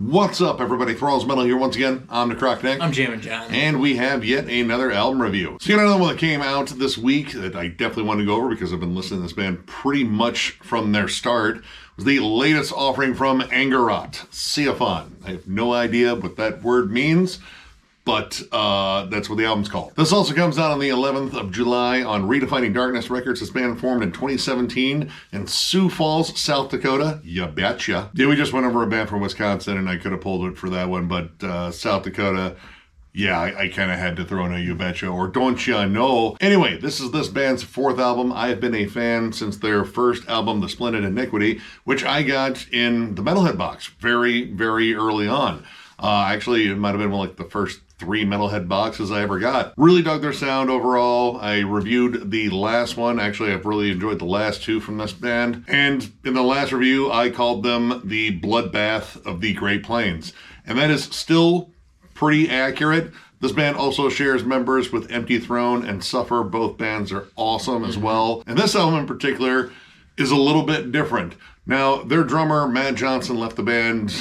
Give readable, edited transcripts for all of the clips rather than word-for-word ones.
What's up, everybody? Thralls Metal here once again. I'm Necrotic. I'm Jammin, John. And we have yet another album review. So, another one that came out this week that I definitely want to go over because I've been listening to this band pretty much from their start was the latest offering from Angerot, Seofon. I have no idea what that word means, but that's what the album's called. This also comes out on the 11th of July on Redefining Darkness Records. This band formed in 2017 in Sioux Falls, South Dakota. Ya betcha. Yeah, we just went over a band from Wisconsin, and I could have pulled it for that one, but South Dakota, yeah, I kind of had to throw in a you betcha, or don't ya know. Anyway, this is this band's fourth album. I have been a fan since their first album, The Splendid Iniquity, which I got in the Metalhead box very, very early on. Actually, it might have been like the first 3 Metalhead boxes I ever got. Really dug their sound overall. I reviewed the last one. Actually, I've really enjoyed the last 2 from this band. And in the last review, I called them the bloodbath of the Great Plains. And that is still pretty accurate. This band also shares members with Empty Throne and Suffer. Both bands are awesome as well. And this album in particular is a little bit different. Now, their drummer, Matt Johnson, left the band...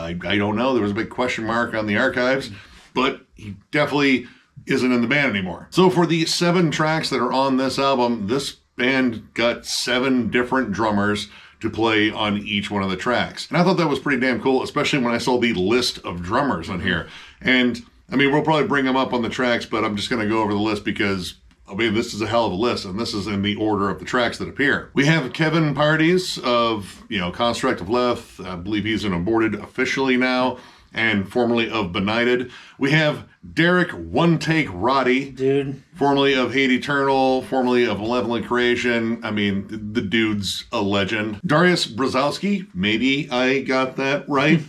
I don't know. There was a big question mark on the archives, but he definitely isn't in the band anymore. So for the 7 tracks that are on this album, this band got 7 different drummers to play on each one of the tracks. And I thought that was pretty damn cool, especially when I saw the list of drummers on here. And I mean, we'll probably bring them up on the tracks, but I'm just going to go over the list because I mean, this is a hell of a list, and this is in the order of the tracks that appear. We have Kevin Parties of, Construct of Leth. I believe he's an aborted officially now, and formerly of Benighted. We have Derek One Take Roddy. Dude. Formerly of Hate Eternal, formerly of Malevolent Creation. I mean, the dude's a legend. Darius Brzezowski, maybe I got that right.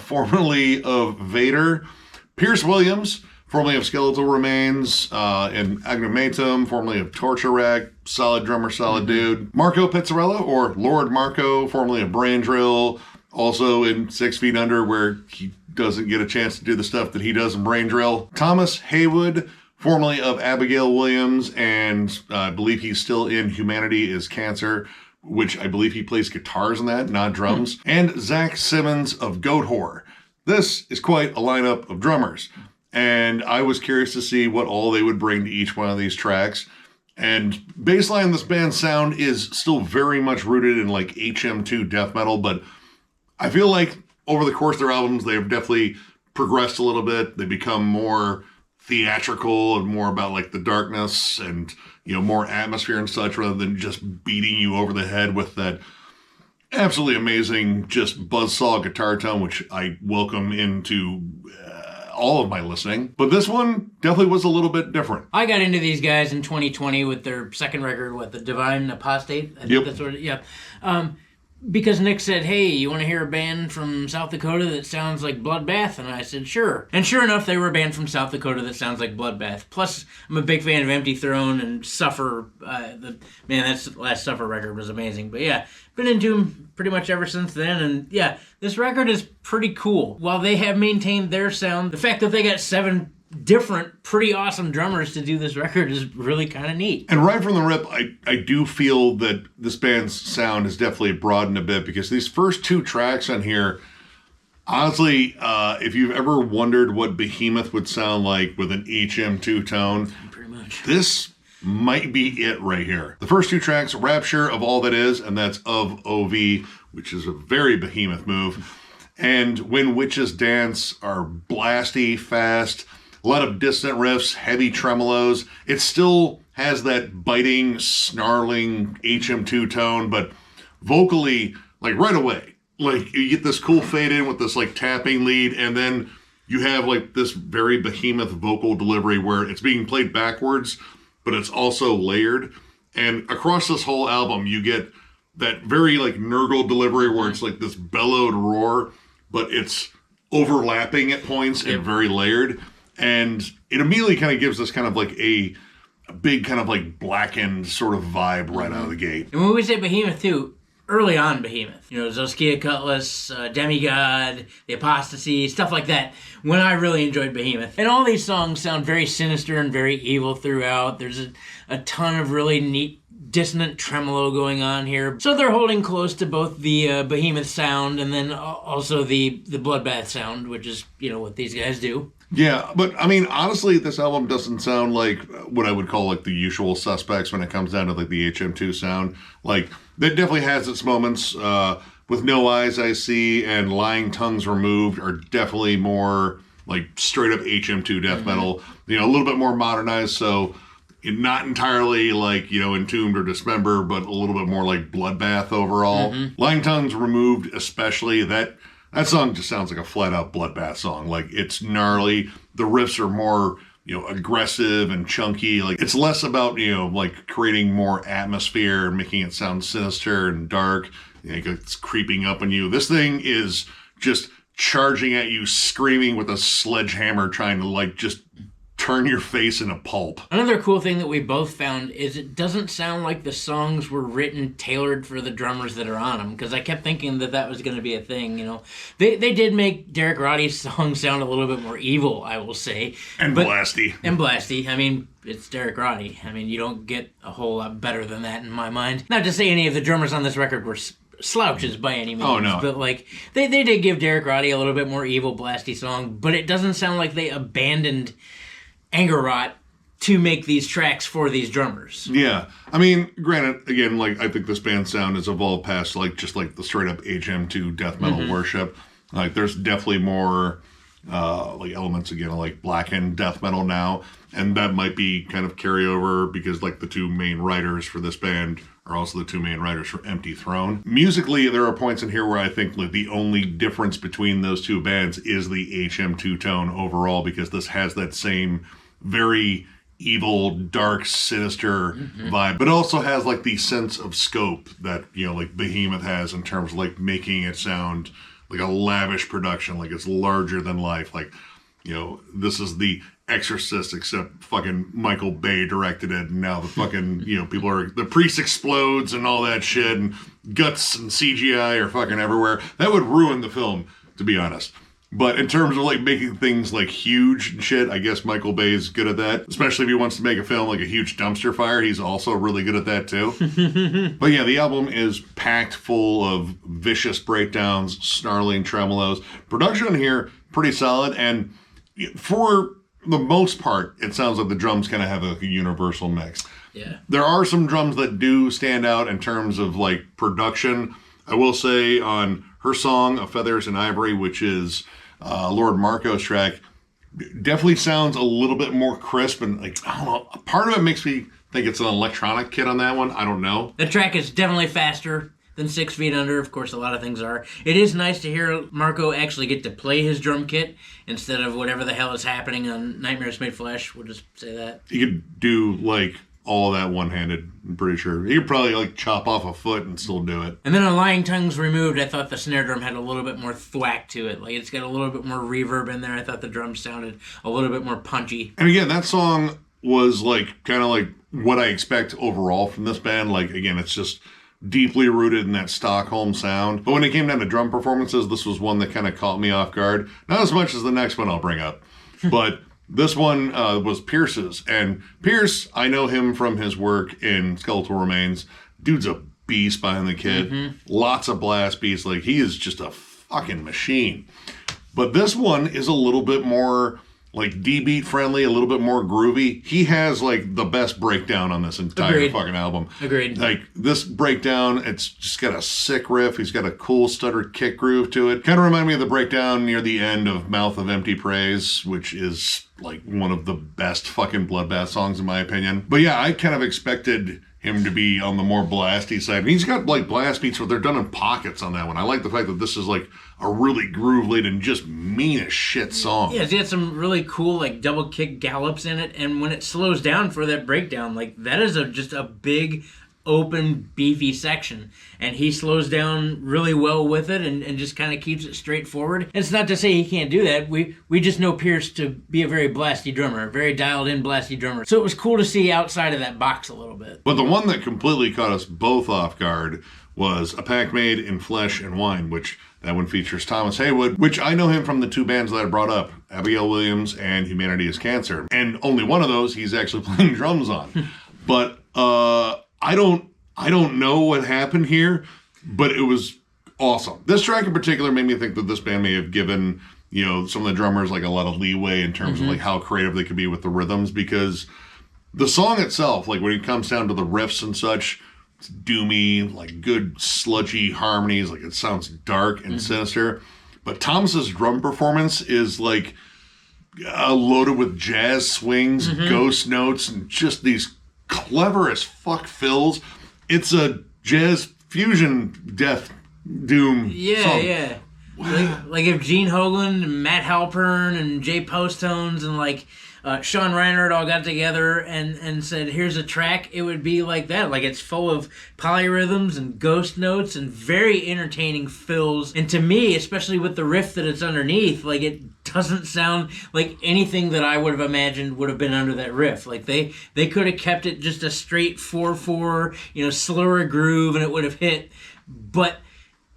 Formerly of Vader. Pierce Williams, formerly of Skeletal Remains, and Agnomatum, formerly of Torture Rack, solid drummer, solid dude. Marco Pizzarella, or Lord Marco, formerly of Brain Drill, also in 6 Feet Under, where he doesn't get a chance to do the stuff that he does in Brain Drill. Thomas Haywood, formerly of Abigail Williams, and I believe he's still in Humanity is Cancer, which I believe he plays guitars in that, not drums. And Zach Simmons of Goat Whore. This is quite a lineup of drummers. And I was curious to see what all they would bring to each one of these tracks. And baseline, this band's sound is still very much rooted in like HM2 death metal, but I feel like over the course of their albums, they've definitely progressed a little bit. They become more theatrical and more about like the darkness and, more atmosphere and such, rather than just beating you over the head with that absolutely amazing just buzzsaw guitar tone, which I welcome into all of my listening. But this one definitely was a little bit different. I got into these guys in 2020 with their second record, The Divine Apostate? I think that's what it, yeah. Because Nick said, hey, you want to hear a band from South Dakota that sounds like Bloodbath? And I said, sure. And sure enough, they were a band from South Dakota that sounds like Bloodbath. Plus, I'm a big fan of Empty Throne and Suffer. That last Suffer record was amazing. But yeah, been into them pretty much ever since then. And yeah, this record is pretty cool. While they have maintained their sound, the fact that they got 7 different, pretty awesome drummers to do this record is really kind of neat. And right from the rip, I do feel that this band's sound has definitely broadened a bit, because these first 2 tracks on here, honestly, if you've ever wondered what Behemoth would sound like with an HM2 tone, pretty much, this might be it right here. The first 2 tracks, Rapture of All That Is, and that's of OV, which is a very Behemoth move, and When Witches Dance are blasty, fast, a lot of distant riffs, heavy tremolos. It still has that biting, snarling HM2 tone, but vocally, like right away, like you get this cool fade in with this like tapping lead, and then you have like this very Behemoth vocal delivery where it's being played backwards, but it's also layered. And across this whole album, you get that very like Nurgle delivery where it's like this bellowed roar, but it's overlapping at points and very layered. And it immediately kind of gives us kind of like a big kind of like blackened sort of vibe right out of the gate. And when we say Behemoth too, early on Behemoth, Zoskia Cutlass, Demigod, The Apostasy, stuff like that, when I really enjoyed Behemoth. And all these songs sound very sinister and very evil throughout. There's a ton of really neat dissonant tremolo going on here. So they're holding close to both the Behemoth sound and then also the Bloodbath sound, which is, what these guys do. Yeah, but I mean, honestly, this album doesn't sound like what I would call like the usual suspects when it comes down to like the HM2 sound. Like, it definitely has its moments. With No Eyes I See and Lying Tongues Removed are definitely more like straight up HM2 death metal. A little bit more modernized, so not entirely like, Entombed or Dismember, but a little bit more like Bloodbath overall. Lying Tongues Removed, especially, that song just sounds like a flat out Bloodbath song. Like, it's gnarly. The riffs are more, aggressive and chunky. Like, it's less about, like creating more atmosphere and making it sound sinister and dark. It's creeping up on you. This thing is just charging at you, screaming with a sledgehammer, trying to like just turn your face into pulp. Another cool thing that we both found is it doesn't sound like the songs were written tailored for the drummers that are on them, because I kept thinking that was going to be a thing. They did make Derek Roddy's song sound a little bit more evil, I will say, blasty. And blasty. I mean, it's Derek Roddy. I mean, you don't get a whole lot better than that in my mind. Not to say any of the drummers on this record were slouches by any means. Oh, no. But like they did give Derek Roddy a little bit more evil, blasty song, but it doesn't sound like they abandoned Angerot to make these tracks for these drummers. Yeah. I mean, granted, again, like, I think this band's sound has evolved past, like, just, like, the straight-up HM2 death metal worship. Like, there's definitely more, like, elements, again, of, like, blackened death metal now. And that might be kind of carryover because, like, the two main writers for this band are also the two main writers for Empty Throne. Musically, there are points in here where I think, like, the only difference between those two bands is the HM2 tone overall, because this has that same very evil, dark, sinister vibe, but also has like the sense of scope that, like Behemoth has in terms of like making it sound like a lavish production, like it's larger than life. Like, this is The Exorcist, except fucking Michael Bay directed it, and now the fucking, the priest explodes and all that shit, and guts and CGI are fucking everywhere. That would ruin the film, to be honest. But in terms of like making things like huge and shit, I guess Michael Bay's good at that. Especially if he wants to make a film like a huge dumpster fire, he's also really good at that too. But yeah, the album is packed full of vicious breakdowns, snarling tremolos. Production on here, pretty solid, and for the most part, it sounds like the drums kind of have a universal mix. Yeah. There are some drums that do stand out in terms of like production. I will say on her song, Of Feathers and Ivory, which is Lord Marco's track, definitely sounds a little bit more crisp, and like, I don't know, part of it makes me think it's an electronic kit on that one. I don't know. The track is definitely faster than 6 Feet Under. Of course, a lot of things are. It is nice to hear Marco actually get to play his drum kit instead of whatever the hell is happening on Nightmares Made Flesh. We'll just say that. You could do like all of that one-handed, I'm pretty sure. You could probably like chop off a foot and still do it. And then on Lying Tongues Removed, I thought the snare drum had a little bit more thwack to it. Like, it's got a little bit more reverb in there. I thought the drums sounded a little bit more punchy. And again, that song was like kind of like what I expect overall from this band. Like, again, it's just deeply rooted in that Stockholm sound. But when it came down to drum performances, this was one that kind of caught me off guard. Not as much as the next one I'll bring up, but this one was Pierce's. And Pierce, I know him from his work in Skeletal Remains. Dude's a beast behind the kid. Lots of blast beats. Like, he is just a fucking machine. But this one is a little bit more like D-beat friendly, a little bit more groovy. He has like the best breakdown on this entire fucking album. Agreed. Like, this breakdown, it's just got a sick riff. He's got a cool stuttered kick groove to it. Kind of remind me of the breakdown near the end of Mouth of Empty Praise, which is like one of the best fucking Bloodbath songs in my opinion. But yeah, I kind of expected him to be on the more blasty side. And he's got like blast beats, but they're done in pockets on that one. I like the fact that this is like a really groove-laden, just mean as shit song. Yeah, it's got some really cool like double kick gallops in it, and when it slows down for that breakdown, like that is just a big, open, beefy section, and he slows down really well with it and just kind of keeps it straightforward. And it's not to say he can't do that. We just know Pierce to be a very blasty drummer, a very dialed-in blasty drummer. So it was cool to see outside of that box a little bit. But the one that completely caught us both off guard was A Pact Made in Flesh and Wine, which that one features Thomas Haywood, which I know him from the two bands that I brought up, Abigail Williams and Humanity is Cancer. And only one of those he's actually playing drums on. But I don't know what happened here, but it was awesome. This track in particular made me think that this band may have given, some of the drummers like a lot of leeway in terms of like how creative they could be with the rhythms, because the song itself, like when it comes down to the riffs and such, it's doomy, like good sludgy harmonies, like it sounds dark and sinister. But Thomas's drum performance is like loaded with jazz swings, ghost notes, and just these clever as fuck fills. It's a jazz fusion death doom song. Yeah. Like if Gene Hoglan and Matt Halpern and Jay Posttones and like Sean Reinert all got together and said, here's a track, it would be like that. Like it's full of polyrhythms and ghost notes and very entertaining fills. And to me, especially with the riff that it's underneath, like it doesn't sound like anything that I would have imagined would have been under that riff. Like they could have kept it just a straight 4/4, slower groove, and it would have hit. But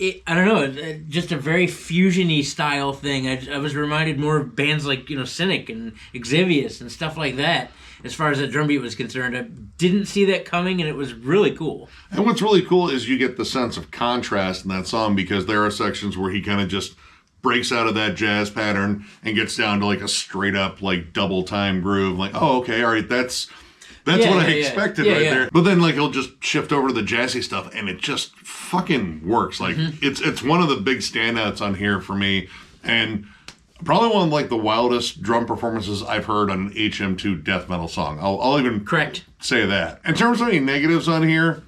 I don't know, just a very fusion-y style thing. I was reminded more of bands like, Cynic and Exvius and stuff like that, as far as the drum beat was concerned. I didn't see that coming, and it was really cool. And what's really cool is you get the sense of contrast in that song, because there are sections where he kind of just breaks out of that jazz pattern and gets down to like a straight-up like double-time groove. Like, oh, okay, all right, that's what I expected there. But then like he'll just shift over to the jazzy stuff, and it just fucking works. Like it's one of the big standouts on here for me, and probably one of like the wildest drum performances I've heard on an HM2 death metal song. I'll even say that. In terms of any negatives on here,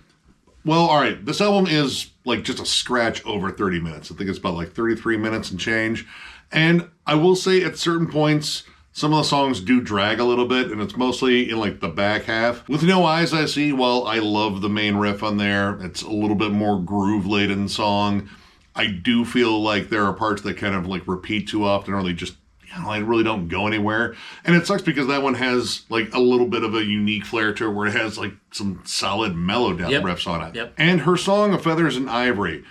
well, all right, this album is like just a scratch over 30 minutes. I think it's about like 33 minutes and change. And I will say at certain points, some of the songs do drag a little bit, and it's mostly in like the back half. With No Eyes I See, while I love the main riff on there, it's a little bit more groove-laden song. I do feel like there are parts that kind of like repeat too often, or they just, I really don't go anywhere. And it sucks because that one has like a little bit of a unique flair to it, where it has like some solid mellow death riffs on it. And her song, A Feathers and Ivory,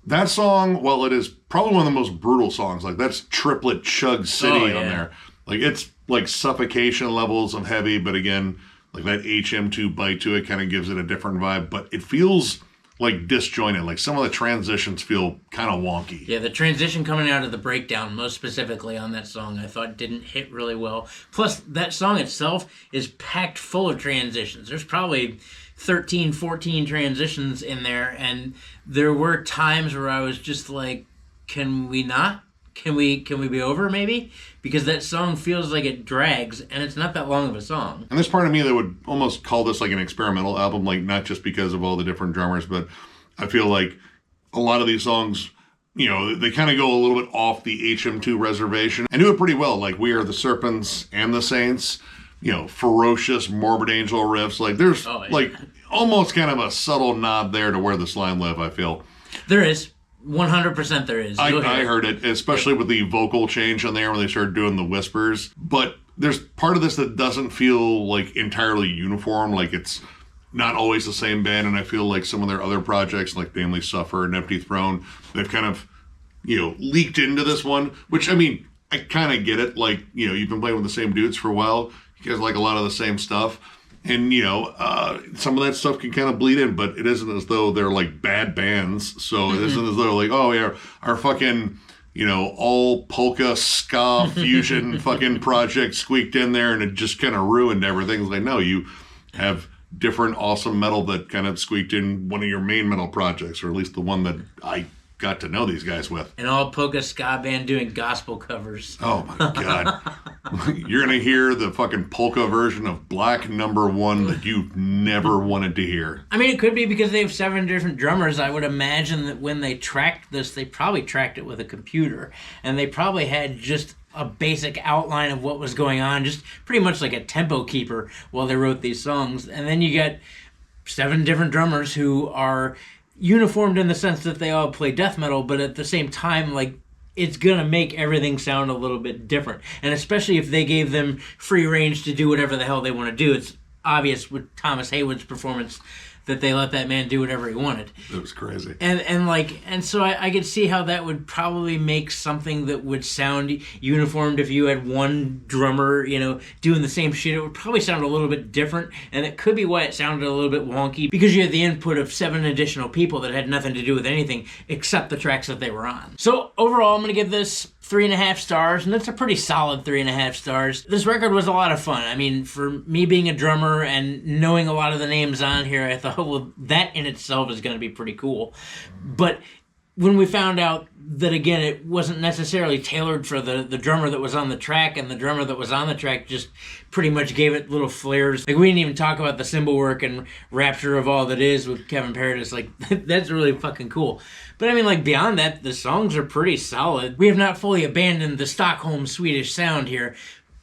that song, while it is probably one of the most brutal songs, like that's triplet Chug City on there. Like it's like suffocation levels of heavy, but again, like that HM2 bite to it kind of gives it a different vibe, but it feels like disjointed. Like some of the transitions feel kind of wonky. Yeah, the transition coming out of the breakdown, most specifically on that song, I thought didn't hit really well. Plus, that song itself is packed full of transitions. There's probably 13, 14 transitions in there, and there were times where I was just like, can we not? Can we be over maybe? Because that song feels like it drags, and it's not that long of a song. And there's part of me that would almost call this like an experimental album, like not just because of all the different drummers, but I feel like a lot of these songs, they kind of go a little bit off the HM2 reservation and do it pretty well. Like We Are the Serpents and the Saints, ferocious Morbid Angel riffs. Like there's like almost kind of a subtle nod there to Where the Slime Live, I feel. There is. 100% there is. I heard it, especially with the vocal change on there when they started doing the whispers. But there's part of this that doesn't feel like entirely uniform. Like it's not always the same band. And I feel like some of their other projects, like Family Suffer and Empty Throne, they've kind of, leaked into this one. Which, I mean, I kind of get it. Like, you've been playing with the same dudes for a while. You guys like a lot of the same stuff. And, some of that stuff can kind of bleed in, but it isn't as though they're like bad bands. So it isn't as though like, oh, yeah, our fucking, all polka ska fusion fucking project squeaked in there and it just kind of ruined everything. It's like, no, you have different awesome metal that kind of squeaked in one of your main metal projects, or at least the one that I got to know these guys with. An all polka ska band doing gospel covers. Oh my God. You're going to hear the fucking polka version of Black Number 1 that you've never wanted to hear. I mean, it could be because they have 7 different drummers. I would imagine that when they tracked this, they probably tracked it with a computer. And they probably had just a basic outline of what was going on, just pretty much like a tempo keeper while they wrote these songs. And then you get 7 different drummers who are uniformed in the sense that they all play death metal, but at the same time, like, it's gonna make everything sound a little bit different. And especially if they gave them free range to do whatever the hell they want to do. It's obvious with Thomas Haywood's performance that they let that man do whatever he wanted. It was crazy. And so I could see how that would probably make something that would sound uniformed if you had one drummer, doing the same shit. It would probably sound a little bit different, and it could be why it sounded a little bit wonky, because you had the input of 7 additional people that had nothing to do with anything except the tracks that they were on. So overall, I'm going to give this 3.5 stars, and that's a pretty solid 3.5 stars. This record was a lot of fun. I mean, for me being a drummer and knowing a lot of the names on here, I thought, well, that in itself is going to be pretty cool. But when we found out that, again, it wasn't necessarily tailored for the drummer that was on the track, and the drummer that was on the track just pretty much gave it little flares. Like, we didn't even talk about the cymbal work and Rapture of All That Is with Kevin Paradis. Like, that's really fucking cool. But I mean, like, beyond that, the songs are pretty solid. We have not fully abandoned the Stockholm Swedish sound here,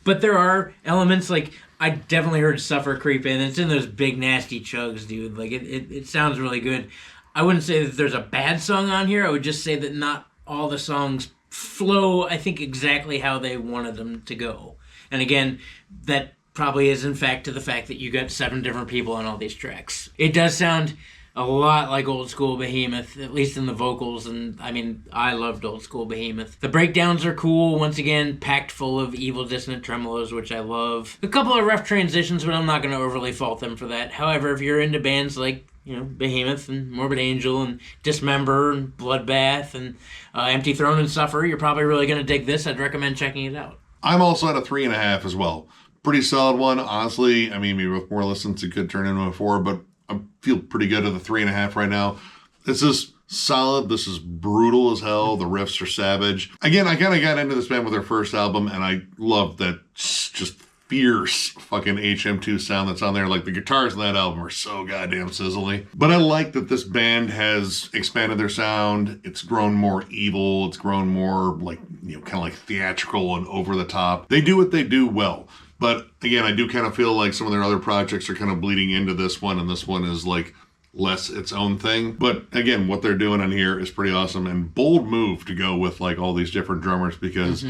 but there are elements, like, I definitely heard Suffer creep in. It's in those big, nasty chugs, dude. Like, it sounds really good. I wouldn't say that there's a bad song on here. I would just say that not all the songs flow, I think, exactly how they wanted them to go. And again, that probably is, in fact, to the fact that you got 7 different people on all these tracks. It does sound a lot like old school Behemoth, at least in the vocals, and I mean, I loved old school Behemoth. The breakdowns are cool, once again, packed full of evil dissonant tremolos, which I love. A couple of rough transitions, but I'm not going to overly fault them for that. However, if you're into bands like Behemoth and Morbid Angel and Dismember and Bloodbath and Empty Throne and Suffer, you're probably really going to dig this. I'd recommend checking it out. I'm also at a 3.5 as well. Pretty solid one, honestly. I mean, maybe with more listens, it could turn into a 4, but I feel pretty good at the 3.5 right now. This is solid. This is brutal as hell. The riffs are savage. Again, I kind of got into this band with their first album, and I love that just fierce fucking HM2 sound that's on there. Like, the guitars in that album are so goddamn sizzly. But I like that this band has expanded their sound. It's grown more evil. It's grown more like, kind of like theatrical and over the top. They do what they do well. But again, I do kind of feel like some of their other projects are kind of bleeding into this one, and this one is like less its own thing. But again, what they're doing on here is pretty awesome, and bold move to go with like all these different drummers, because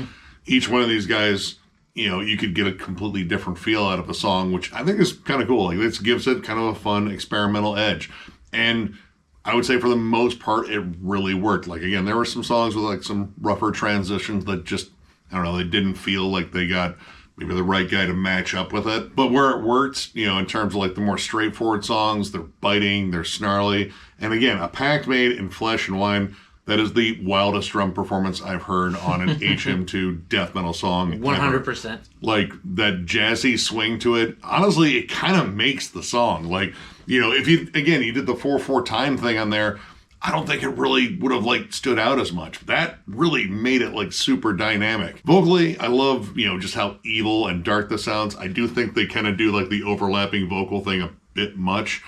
each one of these guys, you could get a completely different feel out of a song, which I think is kind of cool. Like, this gives it kind of a fun experimental edge. And I would say for the most part, it really worked. Like, again, there were some songs with like some rougher transitions that just, I don't know, they didn't feel like they got maybe the right guy to match up with it. But where it worked, in terms of like the more straightforward songs, they're biting, they're snarly. And again, a pact made in flesh and wine. That is the wildest drum performance I've heard on an HM2 death metal song. 100%. Ever. Like, that jazzy swing to it, honestly, it kind of makes the song. Like, if you did the 4/4 time thing on there, I don't think it really would have like stood out as much. That really made it like super dynamic. Vocally, I love, just how evil and dark this sounds. I do think they kind of do like the overlapping vocal thing a bit much.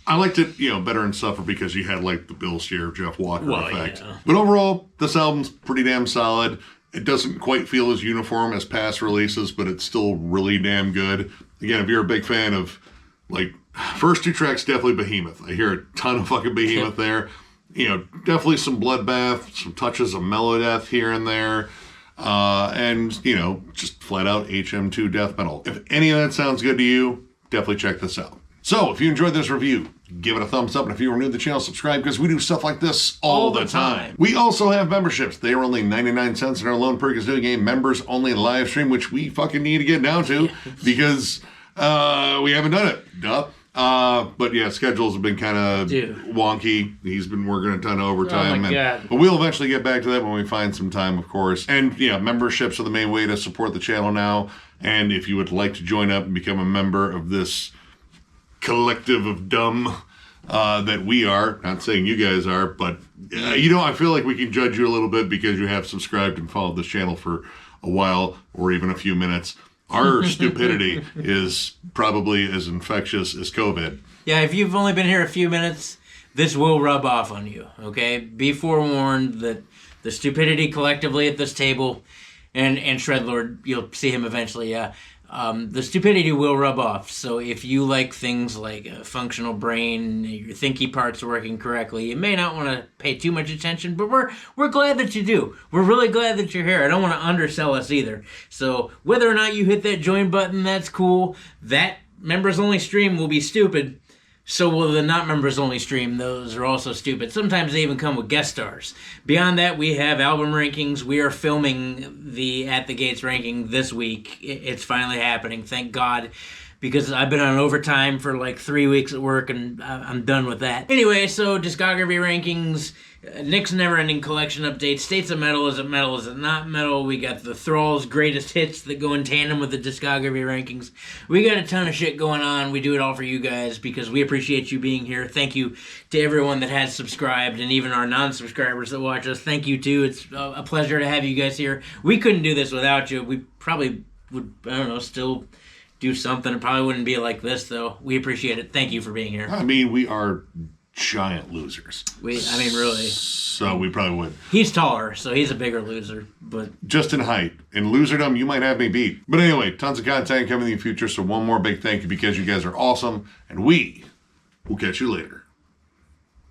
I liked it, better in Suffer because you had like the Bill Steer, Jeff Walker effect. Yeah. But overall, this album's pretty damn solid. It doesn't quite feel as uniform as past releases, but it's still really damn good. Again, if you're a big fan of like first 2 tracks, definitely Behemoth. I hear a ton of fucking Behemoth there. Definitely some Bloodbath, some touches of Melodeath here and there. And, just flat out HM2 death metal. If any of that sounds good to you, definitely check this out. So, if you enjoyed this review, give it a thumbs up. And if you are new to the channel, subscribe, because we do stuff like this all the time. We also have memberships. They are only 99 cents in our Lone Perk is Doing Game members only live stream, which we fucking need to get down to because we haven't done it. Duh. But yeah, schedules have been kind of wonky. He's been working a ton of overtime. But we'll eventually get back to that when we find some time, of course. And yeah, memberships are the main way to support the channel now. And if you would like to join up and become a member of this collective of dumb that we are, not saying you guys are, but I feel like we can judge you a little bit because you have subscribed and followed this channel for a while or even a few minutes. Our stupidity is probably as infectious as COVID. Yeah, if you've only been here a few minutes, this will rub off on you, okay? Be forewarned that the stupidity collectively at this table, and Shredlord, you'll see him eventually, the stupidity will rub off. So if you like things like a functional brain, your thinky parts working correctly, you may not want to pay too much attention, but we're glad that you do. We're really glad that you're here. I don't want to undersell us either. So whether or not you hit that join button, that's cool. That members only stream will be stupid, So will the not members only stream, those are also stupid. Sometimes they even come with guest stars. Beyond that, we have album rankings. We are filming the At the Gates ranking this week. It's finally happening, thank God. Because I've been on overtime for like 3 weeks at work and I'm done with that. Anyway, so discography rankings, Nick's never-ending collection updates, States of Metal, is it metal, is it not metal? We got the Thralls greatest hits that go in tandem with the discography rankings. We got a ton of shit going on. We do it all for you guys because we appreciate you being here. Thank you to everyone that has subscribed and even our non-subscribers that watch us. Thank you too. It's a pleasure to have you guys here. We couldn't do this without you. We probably would, I don't know, still do something. It probably wouldn't be like this, though. We appreciate it. Thank you for being here. I mean, we are giant losers. Really. So we probably would. He's taller, so he's a bigger loser. But just in height. In loserdom, you might have me beat. But anyway, tons of content coming in the future. So one more big thank you because you guys are awesome. And we will catch you later.